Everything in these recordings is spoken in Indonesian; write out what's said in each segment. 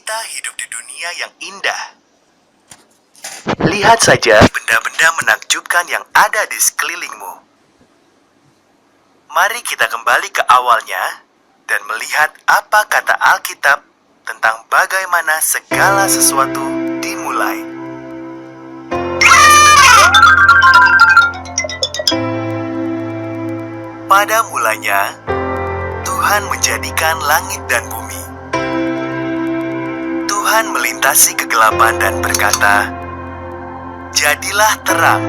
Kita hidup di dunia yang indah. Lihat saja benda-benda menakjubkan yang ada di sekelilingmu. Mari kita kembali ke awalnya dan melihat apa kata Alkitab tentang bagaimana segala sesuatu dimulai. Pada mulanya, Tuhan menjadikan langit dan bumi. Tuhan melintasi kegelapan dan berkata, "Jadilah terang."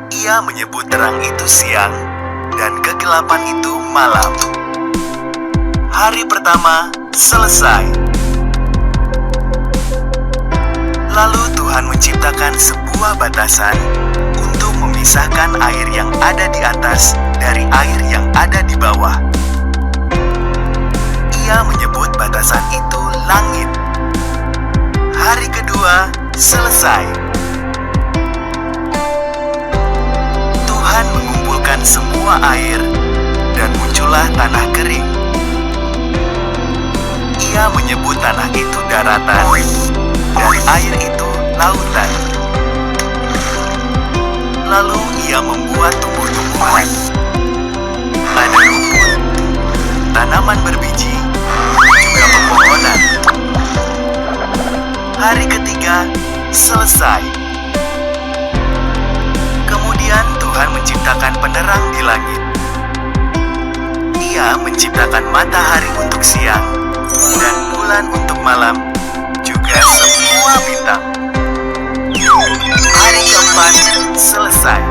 Ia menyebut terang itu siang dan kegelapan itu malam. Hari pertama selesai. Lalu Tuhan menciptakan sebuah batasan untuk memisahkan air yang ada di atas dari air yang ada di bawah. Ia menyebut batasan itu langit. Hari kedua selesai. Tuhan mengumpulkan semua air dan muncullah tanah kering. Ia menyebut tanah itu daratan dan air itu lautan. Lalu ia membuat tumbuh-tumbuhan. Ada rumput, tanaman berbiji, juga pepohonan. Hari ketiga selesai. Kemudian Tuhan menciptakan penerang di langit. Ia menciptakan matahari untuk siang dan bulan untuk malam, juga semua bintang. Hari keempat selesai.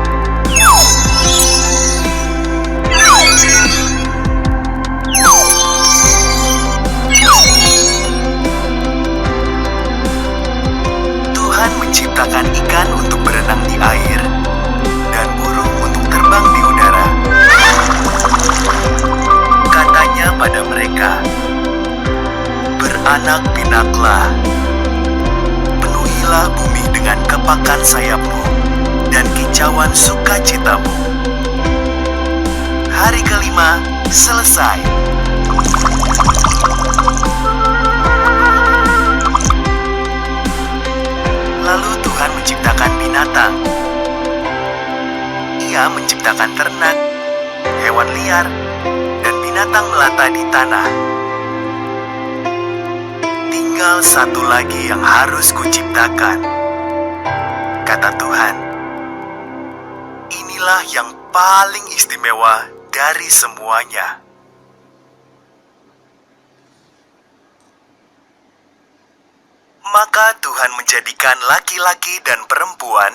Tuhan menciptakan ikan untuk berenang di air dan burung untuk terbang di udara. Katanya pada mereka, "Beranak pinaklah, penuhilah bumi dengan kepakan sayapmu dan kicauan sukacitamu." Hari kelima selesai. Lalu Tuhan menciptakan binatang. Ia menciptakan ternak, hewan liar, dan binatang melata di tanah. Tinggal satu lagi yang harus kuciptakan, kata Tuhan. Inilah yang paling istimewa dari semuanya. Maka Tuhan menjadikan laki-laki dan perempuan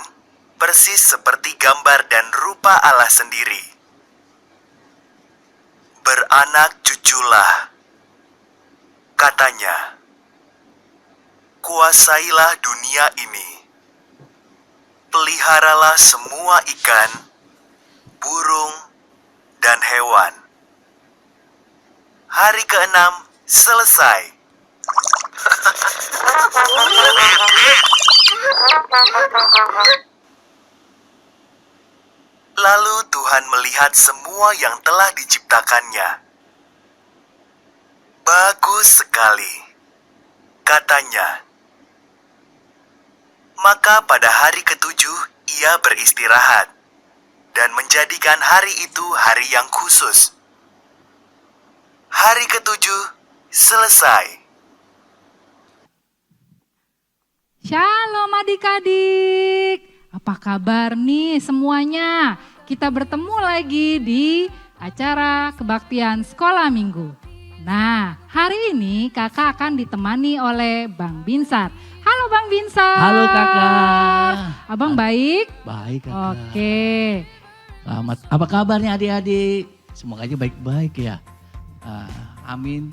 persis seperti gambar dan rupa Allah sendiri. Beranak cuculah, katanya. Kuasailah dunia ini. Peliharalah semua ikan, burung, dan hewan. Hari keenam selesai. Lalu Tuhan melihat semua yang telah diciptakannya. Bagus sekali, katanya. Maka pada hari ketujuh ia beristirahat dan menjadikan hari itu hari yang khusus. Hari ketujuh selesai. Shalom adik-adik, apa kabar nih semuanya? Kita bertemu lagi di acara kebaktian sekolah minggu. Nah, hari ini kakak akan ditemani oleh Bang Binsar. Halo Bang Binsar. Halo kakak. Abang baik? Baik kakak. Oke. Selamat. Apa kabarnya adik-adik? Semoga aja baik-baik ya. Amin.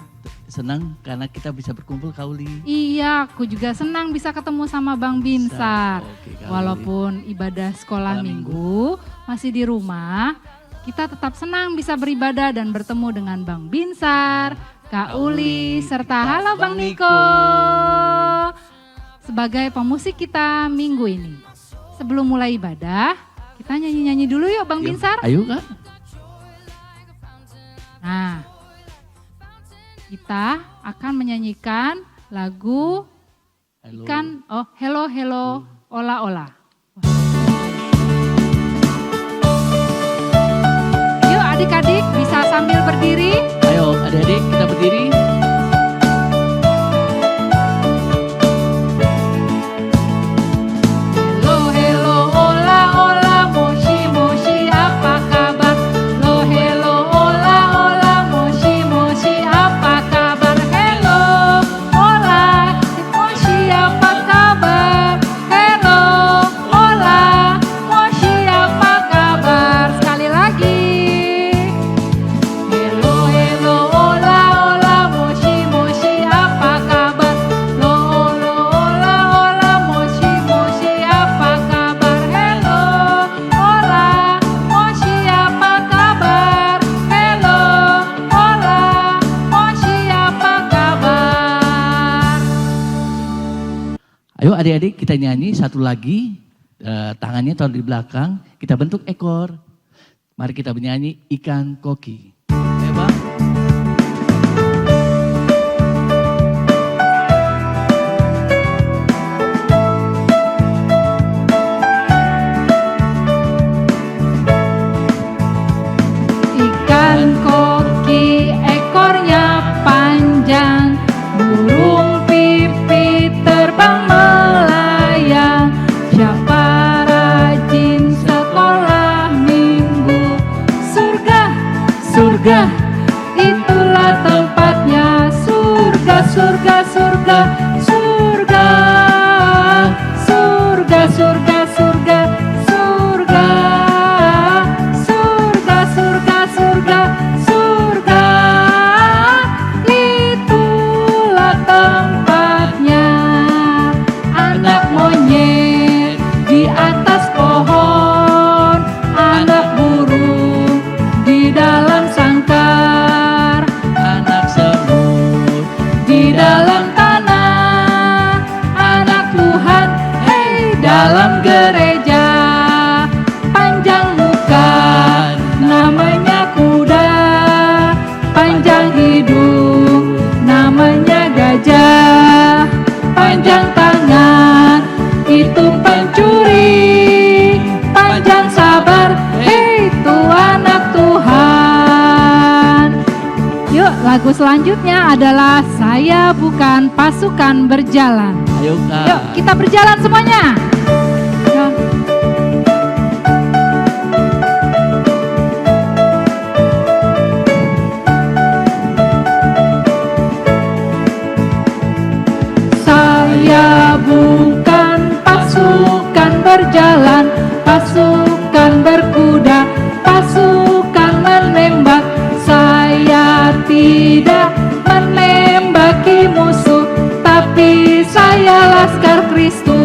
Senang karena kita bisa berkumpul Kauli. Iya, aku juga senang bisa ketemu sama Bang Binsar. Oke, Walaupun ibadah sekolah minggu masih di rumah, kita tetap senang bisa beribadah dan bertemu dengan Bang Binsar, Kak Uli, serta halo Bang Niko. Sebagai pemusik kita minggu ini. Sebelum mulai ibadah, kita nyanyi-nyanyi dulu yuk Bang Binsar. Ayo Kak. Nah, kita akan menyanyikan lagu Halo. Hello Hello Ola Ola. Yuk adik-adik bisa sambil berdiri. Ayo adik-adik kita berdiri. Hello Hello Ola Ola Moshi Moshi apa kabar? Hello Ola Ola Moshi Moshi apa kabar? Hello Ola Moshi apa kabar? Hello Ola Moshi apa kabar? Sekali lagi. Hello Hello Ola Ola Moshi Moshi apa kabar? Ola Ola Moshi Moshi apa kabar? Hello Ola Moshi apa kabar? Hello Ola Moshi apa kabar? Ayo adik-adik kita nyanyi satu lagi. Tangannya taruh di belakang. Kita bentuk ekor. Mari kita bernyanyi ikan koki. Ayo Bang. Ikan koki ekornya panjang, burung pipit terbang melayang. Siapa rajin sekolah minggu? Surga, surga, itulah tempatnya. Surga, surga, surga, surga, surga, surga, surga, surga, surga, surga, surga, surga, itulah tempatnya. Anak monyet di atas pohon, anak burung di dalam sangkar, Anak semut. di dalam tanah, anak Tuhan, hei dalam gereja. Panjang muka, namanya kuda, panjang hidung, namanya gajah, panjang tangan, itu pencuri, panjang sabar, hei itu anak Tuhan. Yuk, lagu selanjutnya adalah Saya Bukan Pasukan Berjalan. Ayo Kak. Yuk, kita berjalan semuanya. Yuk. Saya bukan pasukan berjalan, pasukan berkuda, pasukan menembak. Saya tidak menembaki musuh, tapi saya laskar Kristus.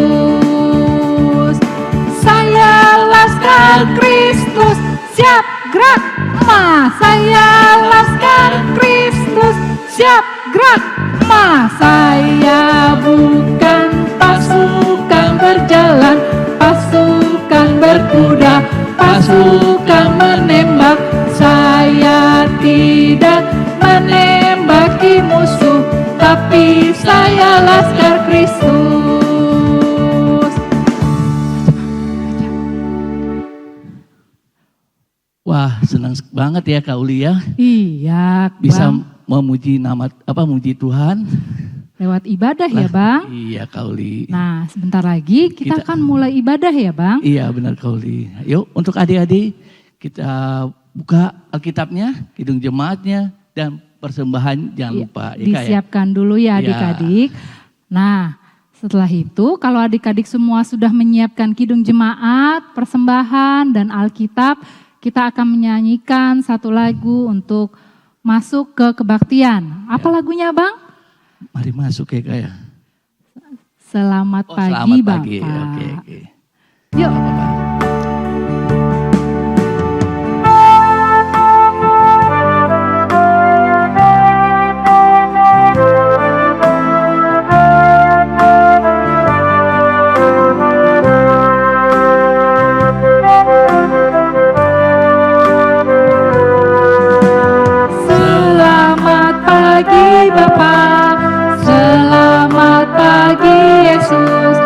Saya laskar Kristus, siap gerak, ma. Saya laskar Kristus, siap gerak, ma. Saya bukan pasukan berjalan, pasukan berkuda, pasukan menembak. Saya tidak menembaki musuh, tapi saya laskar Kristus. Wah senang banget ya Kak Uli ya. Iya, Bisa Bang. memuji memuji Tuhan. Lewat ibadah ya, Bang. Iya Kak Uli. Nah, sebentar lagi kita akan mulai ibadah ya, Bang. Iya benar Kak Uli. Yuk untuk adik-adik kita buka Alkitabnya, Kidung Jemaatnya, dan persembahan jangan lupa. Ya, Kak, ya? Disiapkan dulu ya adik-adik. Nah, setelah itu kalau adik-adik semua sudah menyiapkan Kidung Jemaat, persembahan, dan Alkitab, kita akan menyanyikan satu lagu untuk masuk ke kebaktian. Apa lagunya, Bang? Mari masuk ya Kak ya. Selamat pagi, Selamat pagi. Bapak. Oke. Yuk. Selamat pagi Bapa, selamat pagi Yesus,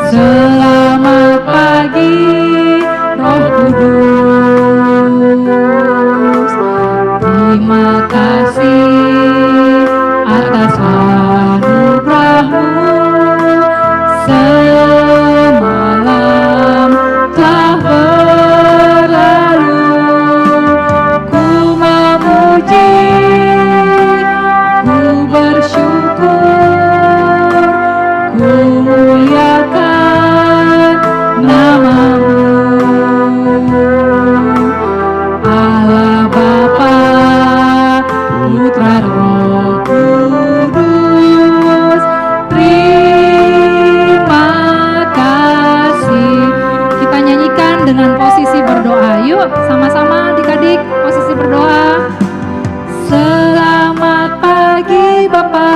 selamat pagi Roh Kudus. Terima kasih atas anugerah-Mu, semalam telah berlalu. Ku memuji, ku bersyukur, ku muliakan nama-Mu. Allah Bapa, Putra, Roh Kudus, terima kasih. Kita nyanyikan dengan posisi berdoa. Yuk sama-sama adik-adik posisi berdoa. Selamat pagi Bapa,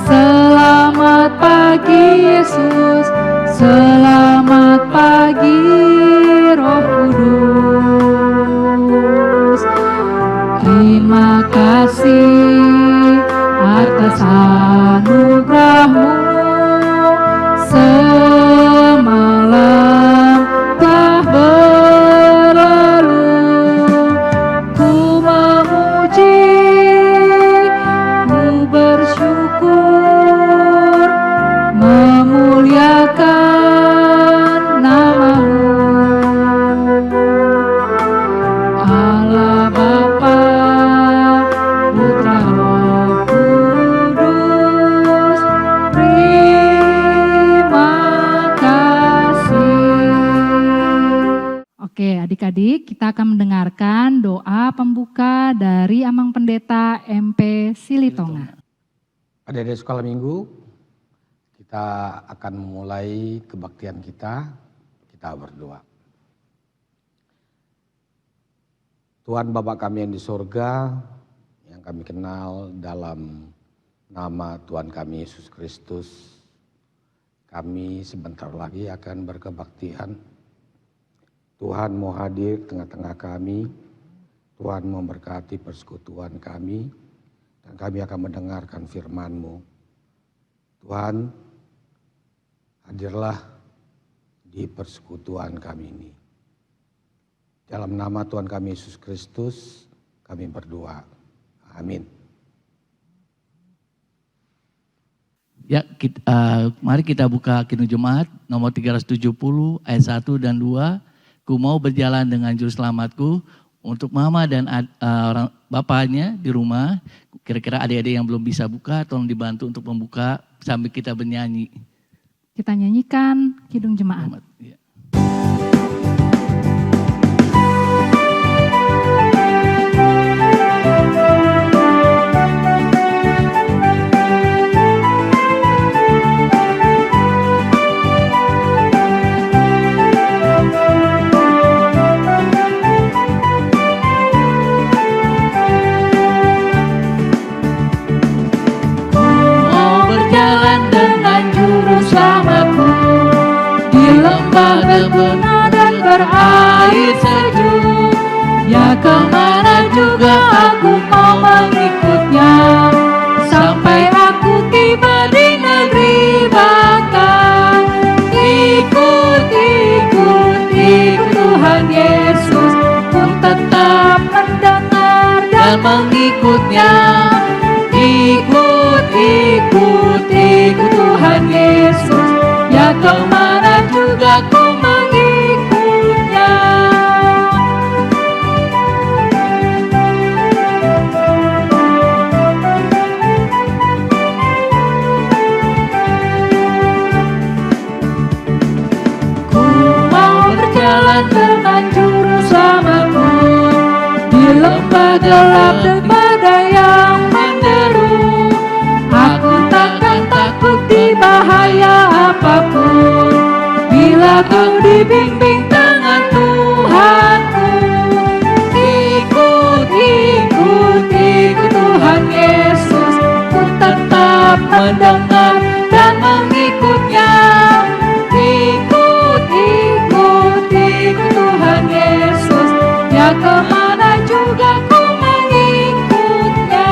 selamat pagi Yesus, selamat pagi Roh Kudus. Terima kasih atas anugerah-Mu, semalam telah berlalu. Ku memuji, ku bersyukur, memuliakan nama-Mu. Allah Bapa, Putra, Roh Kudus, terima kasih. Oke adik-adik, kita akan mendengarkan doa pembuka dari Amang Pendeta MP Silitonga. Adik-adik sekolah minggu, kita akan memulai kebaktian kita berdoa. Tuhan Bapa kami yang di sorga, yang kami kenal dalam nama Tuhan kami Yesus Kristus, kami sebentar lagi akan berkebaktian. Tuhan mau hadir tengah-tengah kami, Tuhan memberkati persekutuan kami, dan kami akan mendengarkan firman-Mu. Tuhan, hadirlah di persekutuan kami ini. Dalam nama Tuhan kami Yesus Kristus, kami berdoa. Amin. Ya, mari kita buka Kidung Jemaat nomor 370 ayat 1 dan 2. Ku mau berjalan dengan juru selamatku. Untuk mama dan orang bapaknya di rumah, kira-kira adik-adik yang belum bisa buka, tolong dibantu untuk membuka sambil kita bernyanyi. Kita nyanyikan Kidung Jemaat. Ya. Berbunga dan berair sejuk, ya kemana juga aku mau mengikutnya, sampai aku tiba di negeri baka. Ikut, ikut, ikut Tuhan Yesus, ku tetap mendengar dan mengikutnya. Ikut, ikut, ikut Tuhan Yesus, ya kemana juga ku mengikutnya. Ku mau berjalan dengan juru selamatku, di lembah gelap dan badai yang menderu. Aku takkan takut di bahaya apapun, bila ku dibimbing tangan Tuhanku. Ikut, ikut, ikut Tuhan Yesus, ku tetap mendengar dan mengikutnya. Ikut, ikut, ikut Tuhan Yesus, ya kemana juga ku mengikutnya.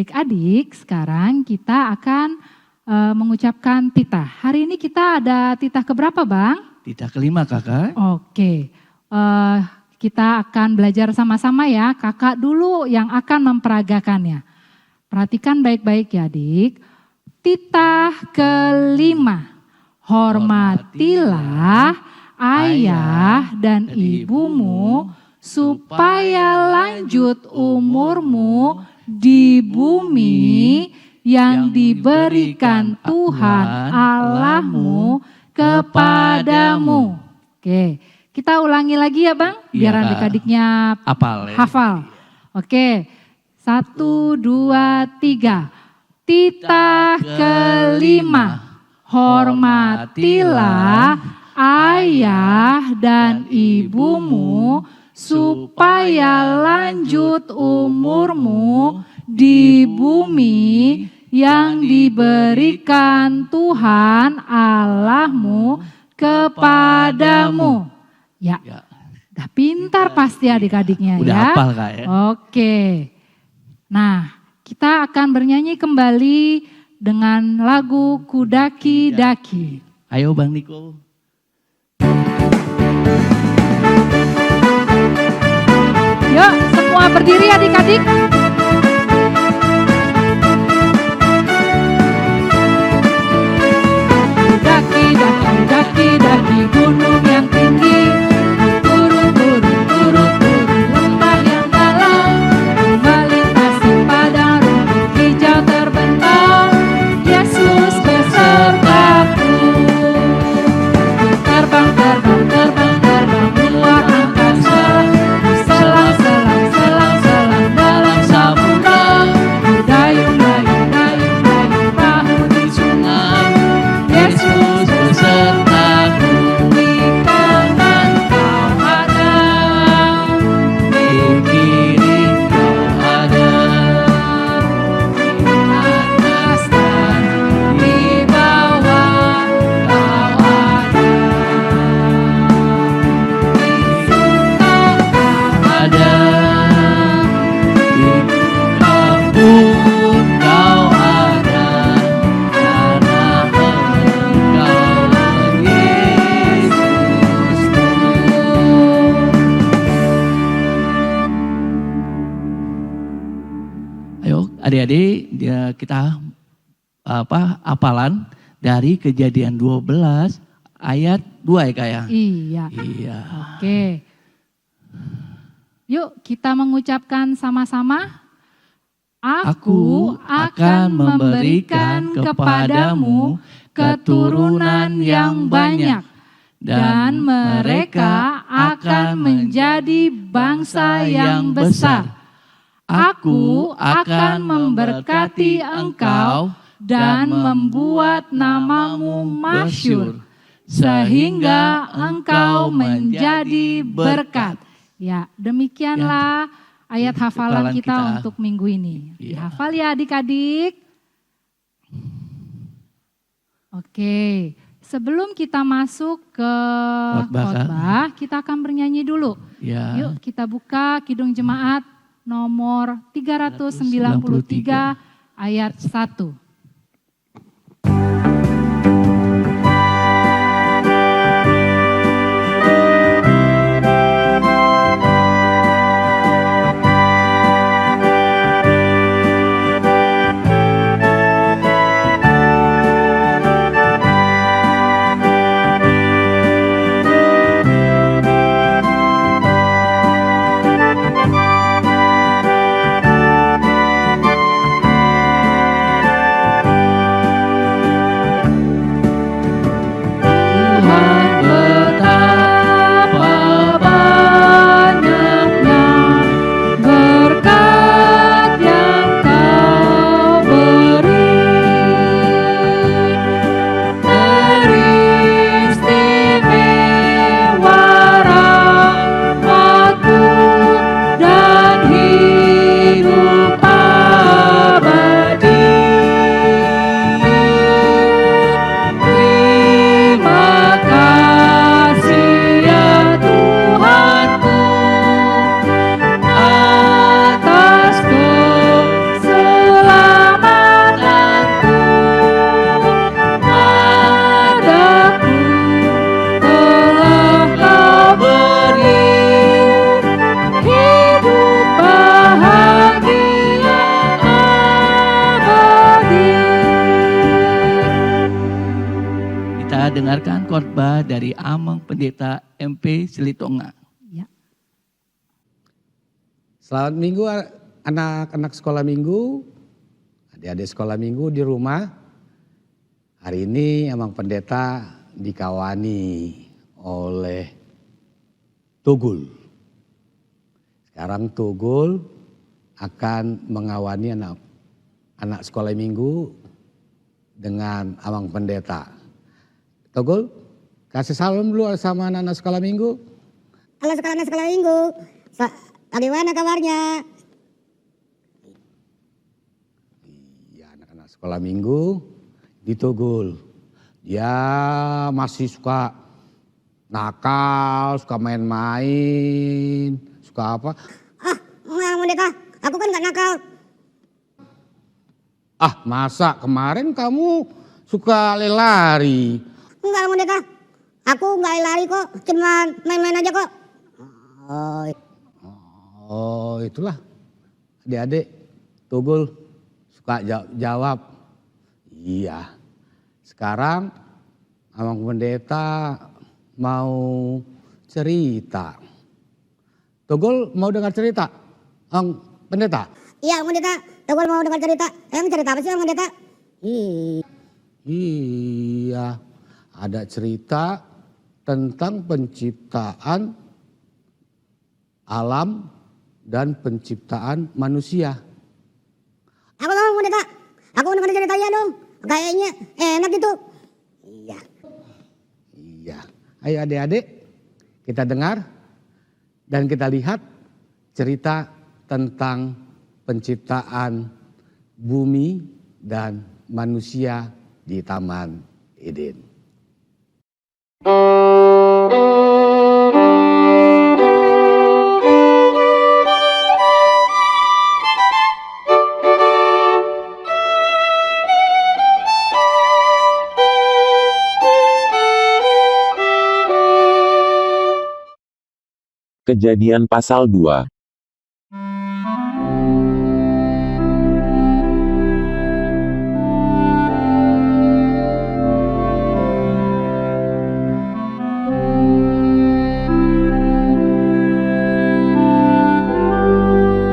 Adik-adik, sekarang kita akan mengucapkan titah. Hari ini kita ada titah keberapa, Bang? Titah kelima, Kakak. Oke, kita akan belajar sama-sama ya. Kakak dulu yang akan memperagakannya. Perhatikan baik-baik ya, Adik. Titah kelima. Hormatilah ayah dan ibumu supaya lanjut umurmu di bumi yang diberikan Tuhan Allahmu kepadamu. Oke, kita ulangi lagi ya Bang, biar Iya, adik-adiknya hafal. Oke, 1, 2, 3. Titah kelima. Hormatilah ayah dan ibumu supaya lanjut umurmu di bumi yang diberikan Tuhan Allahmu kepadamu. Ya, udah pintar pasti adik-adiknya Udah ya. hafal Kak ya. Oke, nah kita akan bernyanyi kembali dengan lagu Kudaki Daki. Ayo Bang Niko. Yuk semua berdiri adik-adik. Daki, daki, daki, daki gunung yang tinggi. Turun, turun, turun, turun lembah yang dalam. Melintasi padang rumput hijau terbentang. Yesus besertaku. Terbang, terbang, terbang, terbang luar angkasa. Selang, selang, selang, selang dalam samudra. Dayung, dayung, dayung, dayung perahu di sungai. Yesus besertaku di kanan kau ada, di kiri kau ada, di atas dan di bawah kau ada, di suka kau ada, di duka pun kau ada, karena engkau Yesusku. Ayo adik-adik kita hafalan dari Kejadian 12 ayat 2 ya Kak ya. Iya. Iya. Oke. Yuk kita mengucapkan sama-sama. Aku akan memberikan kepadamu keturunan yang banyak. Dan mereka akan menjadi bangsa yang besar. Aku akan memberkati engkau dan membuat namamu masyhur. Sehingga engkau menjadi berkat. Ya, demikianlah ayat hafalan kita untuk minggu ini. Iya. Dihafal ya adik-adik. Oke, sebelum kita masuk ke khotbah, kita akan bernyanyi dulu. Ya. Yuk kita buka Kidung Jemaat nomor 393 ayat 1. mendengarkan khotbah dari Amang Pendeta MP Selitonga. Ya. Selamat minggu anak-anak sekolah minggu, adik-adik sekolah minggu di rumah. Hari ini Amang Pendeta dikawani oleh Tugul. Sekarang Tugul akan mengawani anak sekolah minggu dengan Amang Pendeta. Tugul, kasih salam dulu sama anak-anak sekolah minggu. Halo anak sekolah minggu, bagaimana kabarnya? Iya, anak-anak sekolah minggu di Tugul. Dia masih suka nakal, suka main-main, suka apa? Amang Pendeta, aku kan gak nakal. Masa kemarin kamu suka lari? Enggak Amang Pendeta, aku gak lari kok, cuma main-main aja kok. Oh, itulah adik-adik Tugul suka jawab. Iya. Sekarang Amang Pendeta mau cerita. Tugul mau dengar cerita? Amang Pendeta? Iya Amang Pendeta, Tugul mau dengar cerita. Cerita apa sih Amang Pendeta? Iya, ada cerita tentang penciptaan alam dan penciptaan manusia. Aku mau Amang Pendeta, aku mau dengar ceritanya dong. Kayaknya enak itu. Iya. Ayo adik-adik, kita dengar dan kita lihat cerita tentang penciptaan bumi dan manusia di Taman Eden. Kejadian pasal 2.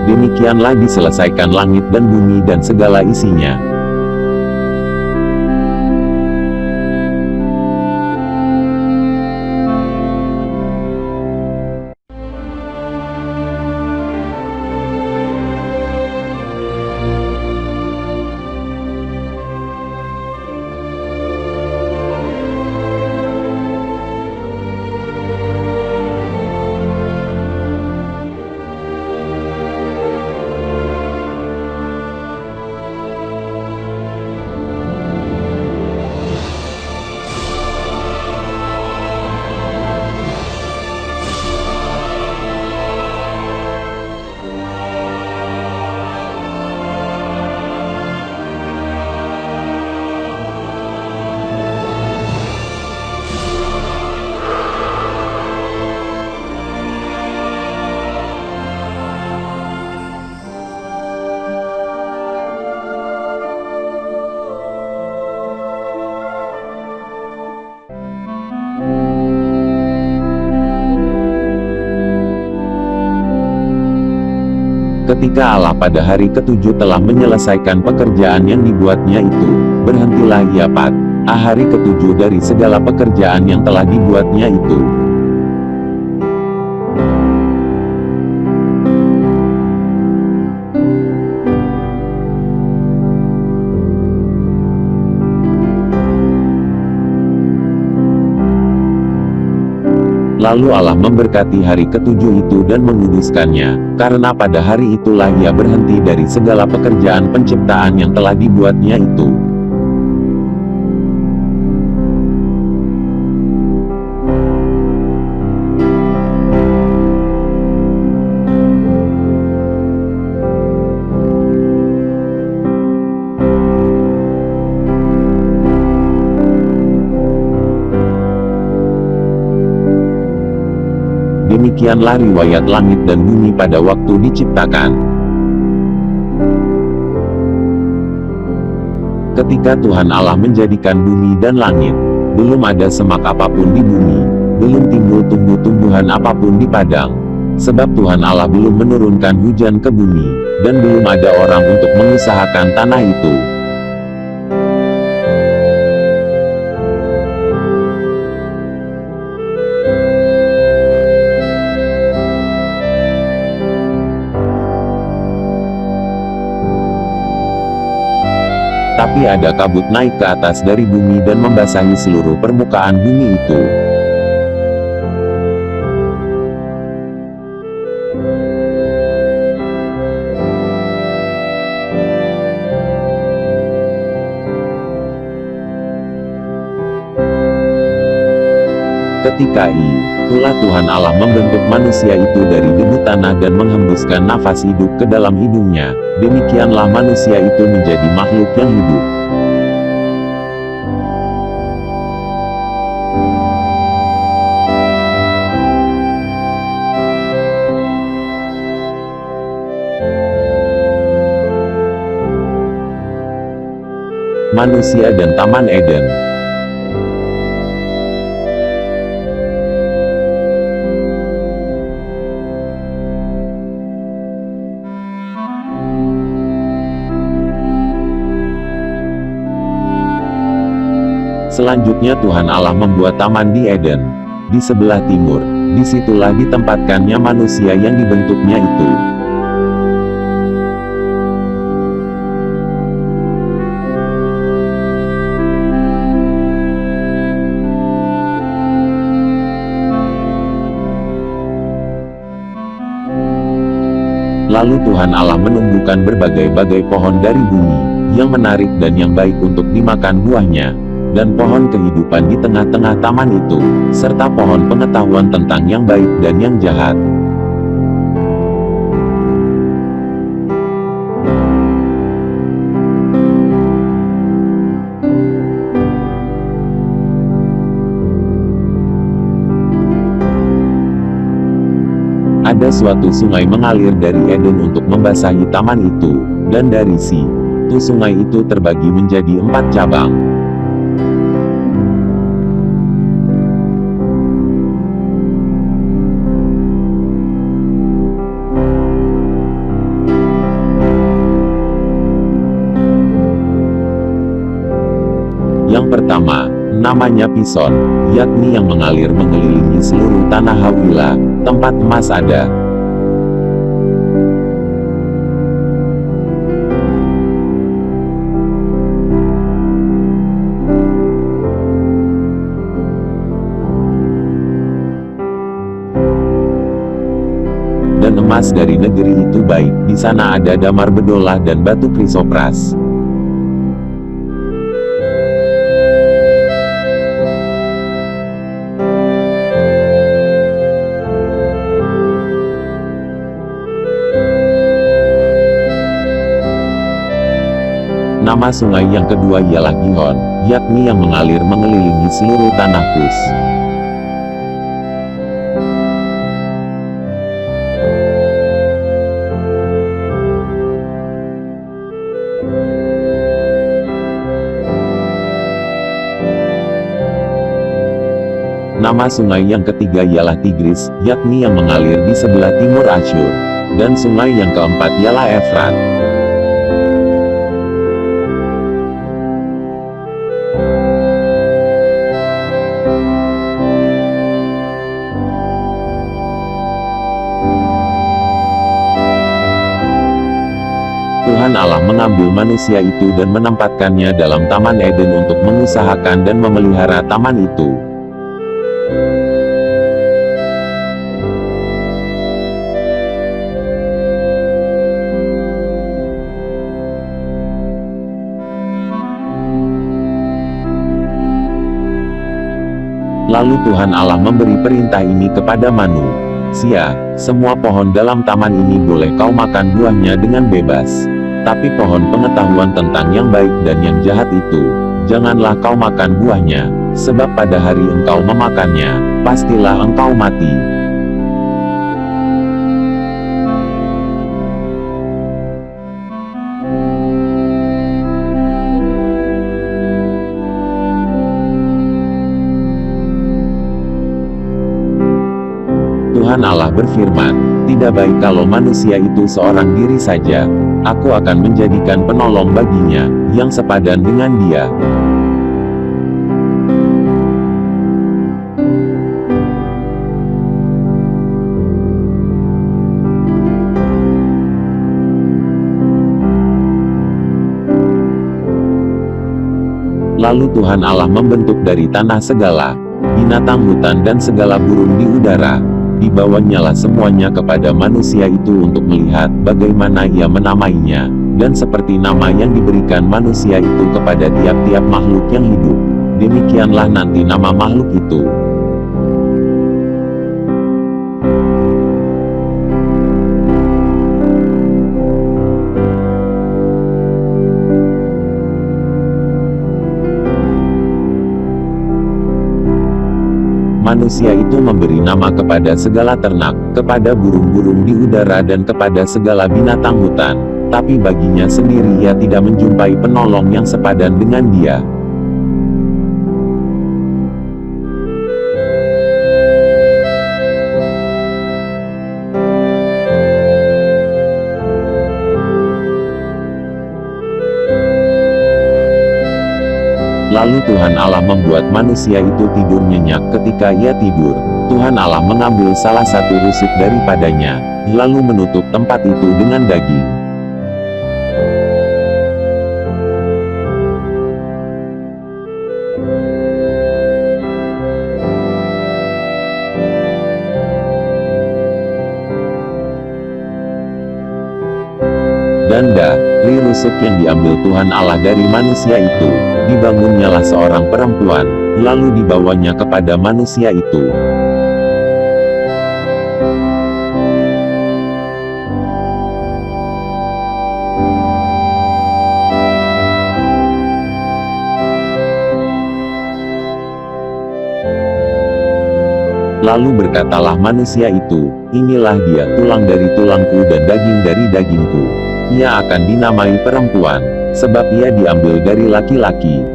Demikianlah diselesaikan langit dan bumi dan segala isinya. Ketika Allah pada hari ketujuh telah menyelesaikan pekerjaan yang dibuatnya itu, berhentilah ia pada hari ketujuh dari segala pekerjaan yang telah dibuatnya itu. Lalu Allah memberkati hari ketujuh itu dan menguduskannya, karena pada hari itulah ia berhenti dari segala pekerjaan penciptaan yang telah dibuatnya itu. Demikianlah riwayat langit dan bumi pada waktu diciptakan. Ketika Tuhan Allah menjadikan bumi dan langit, belum ada semak apapun di bumi, belum timbul tumbuh-tumbuhan apapun di padang. Sebab Tuhan Allah belum menurunkan hujan ke bumi, dan belum ada orang untuk mengusahakan tanah itu. Tapi ada kabut naik ke atas dari bumi dan membasahi seluruh permukaan bumi itu. Ketika itulah Tuhan Allah membentuk manusia itu dari debu tanah dan menghembuskan nafas hidup ke dalam hidungnya. Demikianlah manusia itu menjadi makhluk yang hidup. Manusia dan Taman Eden. Selanjutnya Tuhan Allah membuat taman di Eden, di sebelah timur. Disitulah ditempatkannya manusia yang dibentuknya itu. Lalu Tuhan Allah menumbuhkan berbagai-bagai pohon dari bumi, yang menarik dan yang baik untuk dimakan buahnya, dan pohon kehidupan di tengah-tengah taman itu, serta pohon pengetahuan tentang yang baik dan yang jahat. Ada suatu sungai mengalir dari Eden untuk membasahi taman itu, dan dari situ sungai itu terbagi menjadi 4 cabang. Yang pertama, namanya Pison, yakni yang mengalir mengelilingi seluruh tanah Hawila, tempat emas ada. Dan emas dari negeri itu baik, di sana ada damar bedolah dan batu krisopras. Nama sungai yang kedua ialah Gihon, yakni yang mengalir mengelilingi seluruh tanah Kus. Nama sungai yang ketiga ialah Tigris, yakni yang mengalir di sebelah timur Asyur. Dan sungai yang keempat ialah Efrat. Tuhan Allah mengambil manusia itu dan menempatkannya dalam Taman Eden untuk mengusahakan dan memelihara taman itu. Lalu Tuhan Allah memberi perintah ini kepada manusia, semua pohon dalam taman ini boleh kau makan buahnya dengan bebas. Tapi pohon pengetahuan tentang yang baik dan yang jahat itu, janganlah kau makan buahnya, sebab pada hari engkau memakannya, pastilah engkau mati. Tuhan Allah berfirman, "Tidak baik kalau manusia itu seorang diri saja. Aku akan menjadikan penolong baginya, yang sepadan dengan dia." Lalu Tuhan Allah membentuk dari tanah segala binatang hutan dan segala burung di udara. Dibawanyalah semuanya kepada manusia itu untuk melihat bagaimana ia menamainya, dan seperti nama yang diberikan manusia itu kepada tiap-tiap makhluk yang hidup, demikianlah nanti nama makhluk itu. Manusia itu memberi nama kepada segala ternak, kepada burung-burung di udara dan kepada segala binatang hutan. Tapi baginya sendiri ia tidak menjumpai penolong yang sepadan dengan dia. Lalu Tuhan Allah membuat manusia itu tidur nyenyak. Ketika ia tidur, Tuhan Allah mengambil salah satu rusuk daripadanya, lalu menutup tempat itu dengan daging. Dan dari rusuk yang diambil Tuhan Allah dari manusia itu, dibangunnyalah seorang perempuan, lalu dibawanya kepada manusia itu. Lalu berkatalah manusia itu, "Inilah dia, tulang dari tulangku dan daging dari dagingku. Ia akan dinamai perempuan, sebab ia diambil dari laki-laki."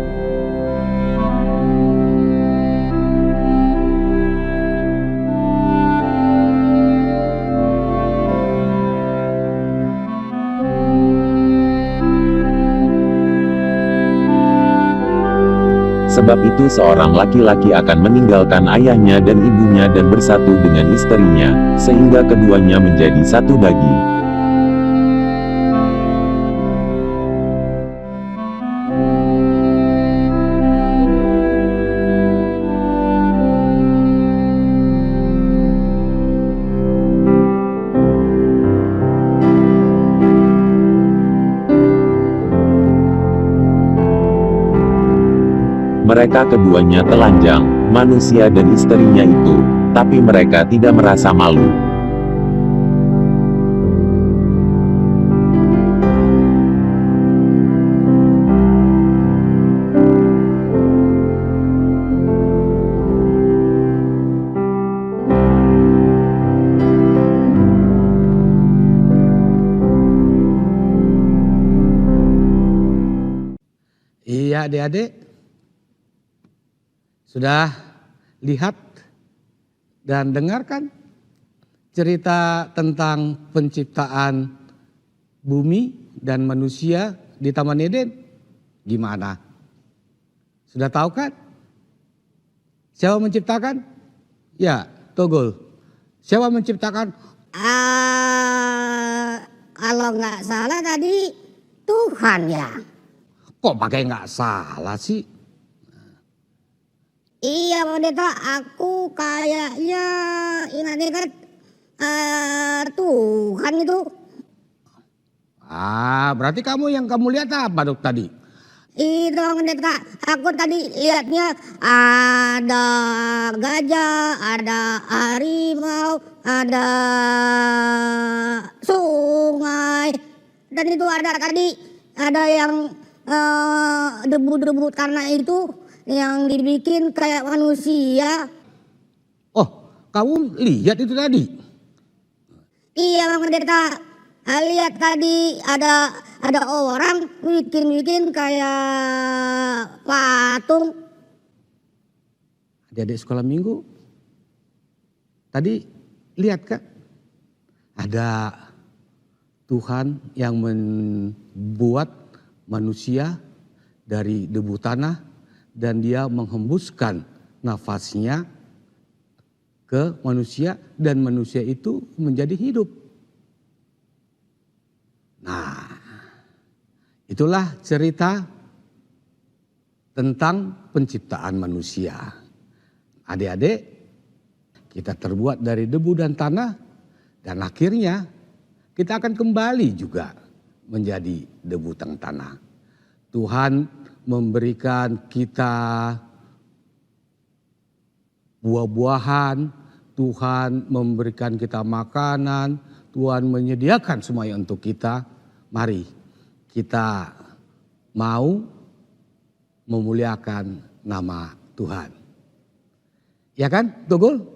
Sebab itu seorang laki-laki akan meninggalkan ayahnya dan ibunya dan bersatu dengan istrinya, sehingga keduanya menjadi satu daging. Mereka keduanya telanjang, manusia dan istrinya itu, tapi mereka tidak merasa malu. Iya adik-adik, sudah lihat dan dengarkan cerita tentang penciptaan bumi dan manusia di Taman Eden? Gimana? Sudah tahu kan? Siapa menciptakan? Ya, Togol. Siapa menciptakan? Kalau nggak salah tadi Tuhan ya. Kok pakai nggak salah sih? Iya pendeta, aku kayaknya ingat-ingat Tuhan itu. Berarti kamu lihat apa dok tadi? Itu pendeta, aku tadi lihatnya ada gajah, ada harimau, ada sungai, dan itu ada yang debu-debu tanah itu yang dibikin kayak manusia. Oh, kamu lihat itu tadi? Iya Bang Pendeta, lihat tadi ada orang bikin kayak patung. Adik-adik sekolah minggu, tadi Lihat kan, ada Tuhan yang membuat manusia dari debu tanah dan dia menghembuskan nafasnya ke manusia dan manusia itu menjadi hidup. Nah, itulah cerita tentang penciptaan manusia. Adik-adik, kita terbuat dari debu dan tanah dan akhirnya kita akan kembali juga menjadi debu dan tanah. Tuhan memberikan kita buah-buahan, Tuhan memberikan kita makanan, Tuhan menyediakan semuanya untuk kita. Mari kita mau memuliakan nama Tuhan. Ya kan, Tugul?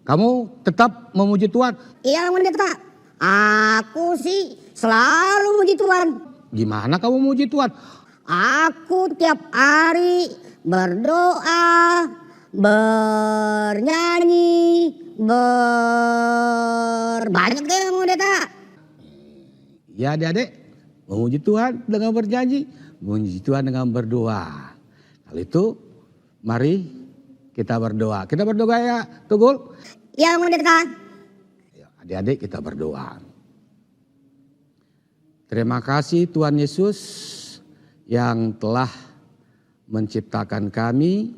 Kamu tetap memuji Tuhan? Iya pendeta, aku sih selalu memuji Tuhan. Gimana kamu memuji Tuhan? Aku tiap hari berdoa, bernyanyi, banyak deh pendeta. Ya adik-adik, memuji Tuhan dengan bernyanyi, memuji Tuhan dengan berdoa. Kalau itu mari kita berdoa. Kita berdoa ya Tugul? Iya pendeta. Adik-adik kita berdoa. Terima kasih Tuhan Yesus yang telah menciptakan kami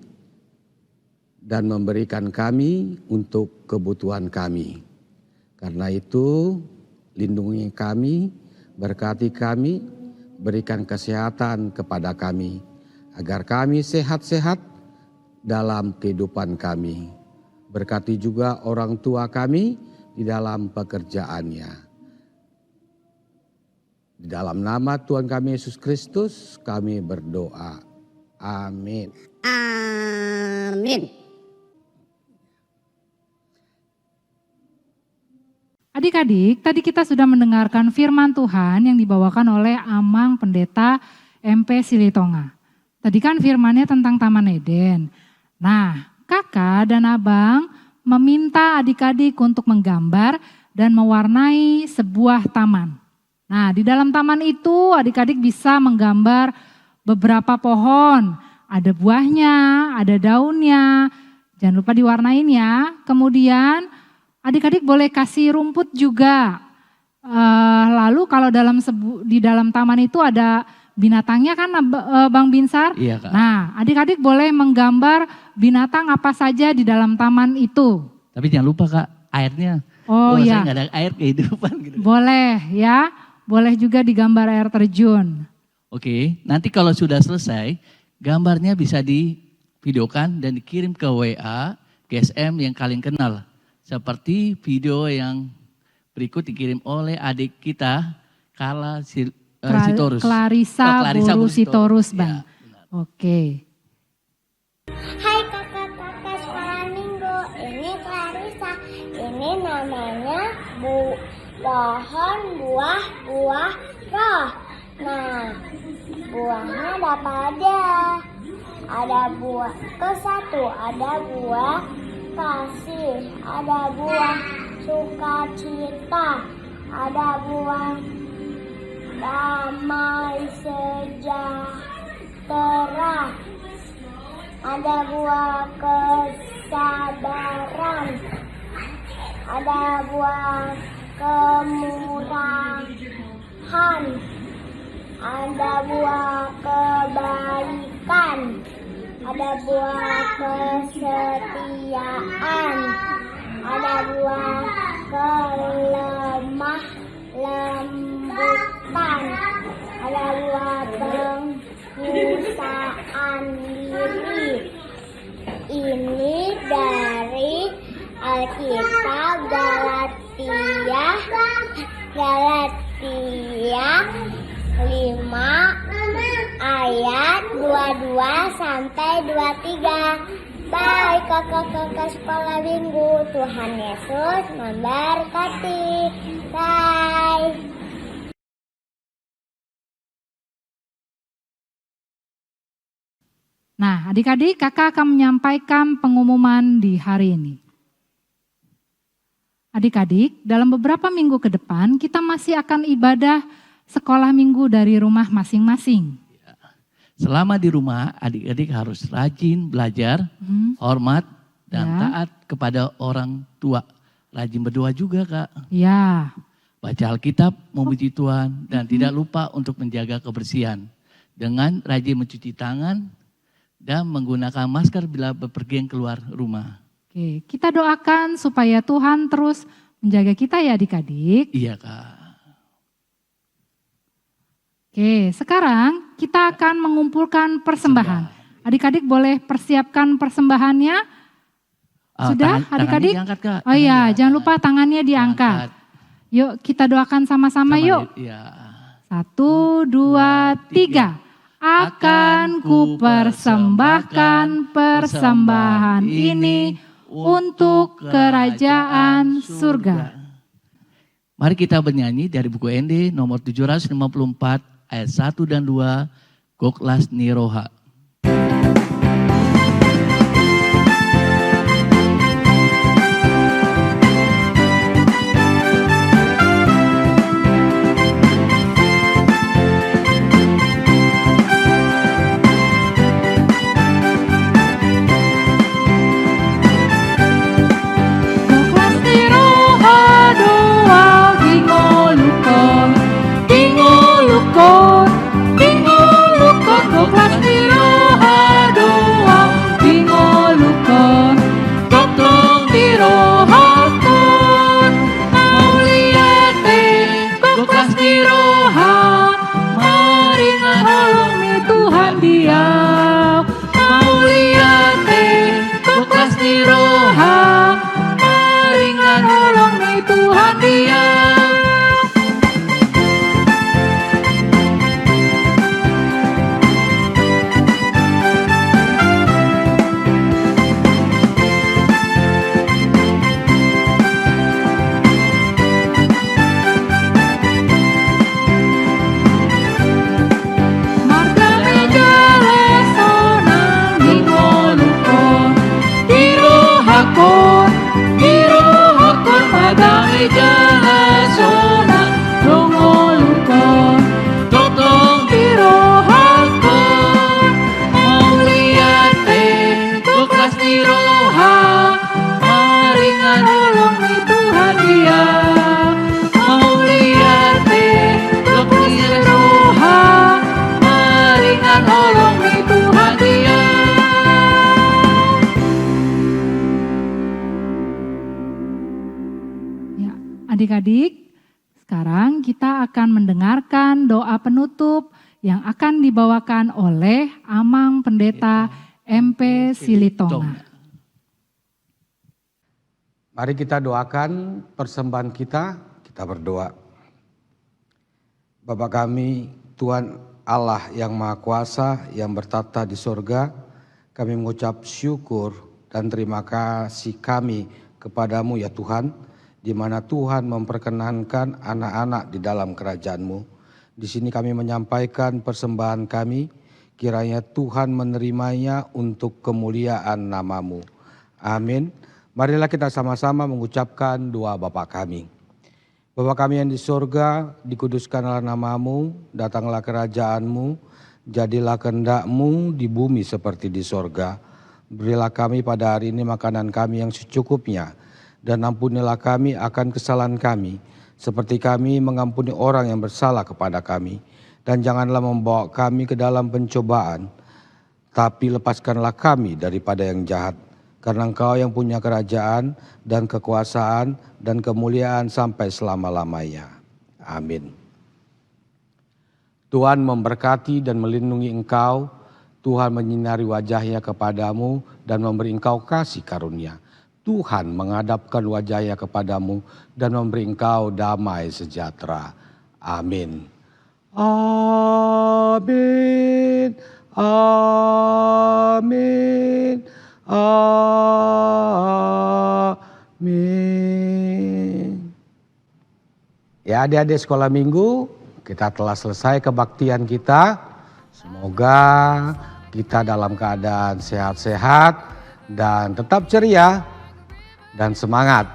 dan memberikan kami untuk kebutuhan kami. Karena itu lindungi kami, berkati kami, berikan kesehatan kepada kami. Agar kami sehat-sehat dalam kehidupan kami. Berkati juga orang tua kami di dalam pekerjaannya. Di dalam nama Tuhan kami Yesus Kristus kami berdoa. Amin. Amin. Adik-adik, tadi kita sudah mendengarkan firman Tuhan yang dibawakan oleh Amang Pendeta MP Silitonga. Tadi kan firmannya tentang Taman Eden. Nah, kakak dan abang meminta adik-adik untuk menggambar dan mewarnai sebuah taman. Nah, di dalam taman itu adik-adik bisa menggambar beberapa pohon. Ada buahnya, ada daunnya. Jangan lupa diwarnain ya. Kemudian adik-adik boleh kasih rumput juga. Lalu kalau di dalam taman itu ada binatangnya kan Bang Binsar? Iya, Kak. Nah, adik-adik boleh menggambar binatang apa saja di dalam taman itu. Tapi jangan lupa Kak, airnya. Oh saya iya. nggak ada air kehidupan gitu. Boleh ya. Boleh juga digambar air terjun. Oke, nanti kalau sudah selesai, gambarnya bisa divideokan dan dikirim ke WA, GSM yang kalian kenal. Seperti video yang berikut dikirim oleh adik kita, Carla Sitorus. Clarissa Buru Sitorus, Bang. Ya, benar. Oke. Hai kakak-kakak sekolah minggu, ini Clarissa. Ini namanya pohon buah roh. Nah, buahnya ada apa aja? Ada buah ke-1, ada buah kasih, ada buah sukacita, ada buah damai sejahtera, ada buah kesabaran, ada buah kemurahan, ada buah kebaikan, ada buah kesetiaan, ada buah kelemah lembutan, ada buah penguasaan diri. Ini dari Alkitab Galatia 5 ayat 22 sampai 23. Baik kakak-kakak sekolah minggu, Tuhan Yesus memberkati. Bye. Nah, adik-adik, kakak akan menyampaikan pengumuman di hari ini. Adik-adik, dalam beberapa minggu ke depan kita masih akan ibadah sekolah minggu dari rumah masing-masing. Selama di rumah, adik-adik harus rajin belajar, hormat, dan Ya. taat kepada orang tua. Rajin berdoa juga, Kak. Ya, Baca Alkitab, memuji Tuhan, dan tidak lupa untuk menjaga kebersihan. Dengan rajin mencuci tangan dan menggunakan masker bila bepergian keluar rumah. oke. Kita doakan supaya Tuhan terus menjaga kita ya adik-adik. Iya, Kak. Oke, sekarang kita akan mengumpulkan persembahan. Adik-adik boleh persiapkan persembahannya. Sudah, Tangannya adik-adik? diangkat, Kak. Oh iya, Tangannya jangan lupa tangannya diangkat. Yuk kita doakan sama-sama yuk. Iya. 1, 2, 3. Akan ku persembahkan persembahan ini untuk kerajaan surga. Mari kita bernyanyi dari buku ND nomor 754 ayat 1 dan 2, Goklas Niroha. Goklas Niroha doa gingolukon, gingolukon, gingolukon. Goklas Niroha doa gingolukon, goklas Nirohakon. Mauliate Goklas Niroha, maringan holongi Tuhan Dia. Mauliate Goklas Niroha, maringan holongi Tuhan Dia. Marga megale sonan gingolukon, girohakon, girohakon. Marga megale sonan gingolukon, totong girohakon. Mauliate Goklas Niroha, maringan holongi Tuhan Dia. Mauliate Goklas Niroha, maringan holongi Tuhan Dia. Ya, adik-adik, sekarang kita akan mendengarkan doa penutup yang akan dibawakan oleh Amang Pendeta MP Silitonga. Mari kita doakan persembahan kita berdoa. Bapa kami, Tuhan Allah yang Maha Kuasa yang bertata di sorga, kami mengucap syukur dan terima kasih kami kepadamu ya Tuhan, di mana Tuhan memperkenankan anak-anak di dalam kerajaan-Mu. Di sini kami menyampaikan persembahan kami, kiranya Tuhan menerimanya untuk kemuliaan nama-Mu. Amin. Marilah kita sama-sama mengucapkan doa Bapa kami. Bapa kami yang di sorga, dikuduskanlah nama-Mu, datanglah kerajaan-Mu, jadilah kehendak-Mu di bumi seperti di sorga. Berilah kami pada hari ini makanan kami yang secukupnya, dan ampunilah kami akan kesalahan kami, seperti kami mengampuni orang yang bersalah kepada kami. Dan janganlah membawa kami ke dalam pencobaan, tapi lepaskanlah kami daripada yang jahat. Karena Engkau yang punya kerajaan dan kekuasaan dan kemuliaan sampai selama-lamanya. Amin. Tuhan memberkati dan melindungi engkau. Tuhan menyinari wajahnya kepadamu dan memberi engkau kasih karunia. Tuhan menghadapkan wajahnya kepadamu dan memberi engkau damai sejahtera. Amin. Amin. Amin. Amin. Ya adik-adik sekolah minggu, kita telah selesai kebaktian kita. Semoga kita dalam keadaan sehat-sehat dan tetap ceria dan semangat.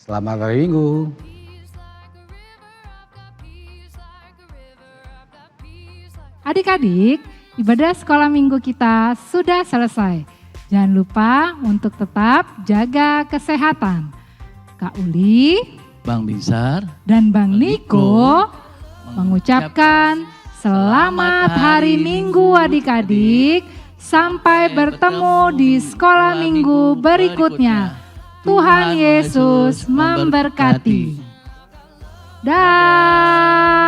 Selamat hari Minggu. Adik-adik, ibadah sekolah minggu kita sudah selesai. Jangan lupa untuk tetap jaga kesehatan. Kak Uli, Bang Binsar, dan Bang Niko mengucapkan selamat hari Minggu adik-adik. Sampai bertemu di sekolah minggu berikutnya. Tuhan Yesus memberkati. Dah.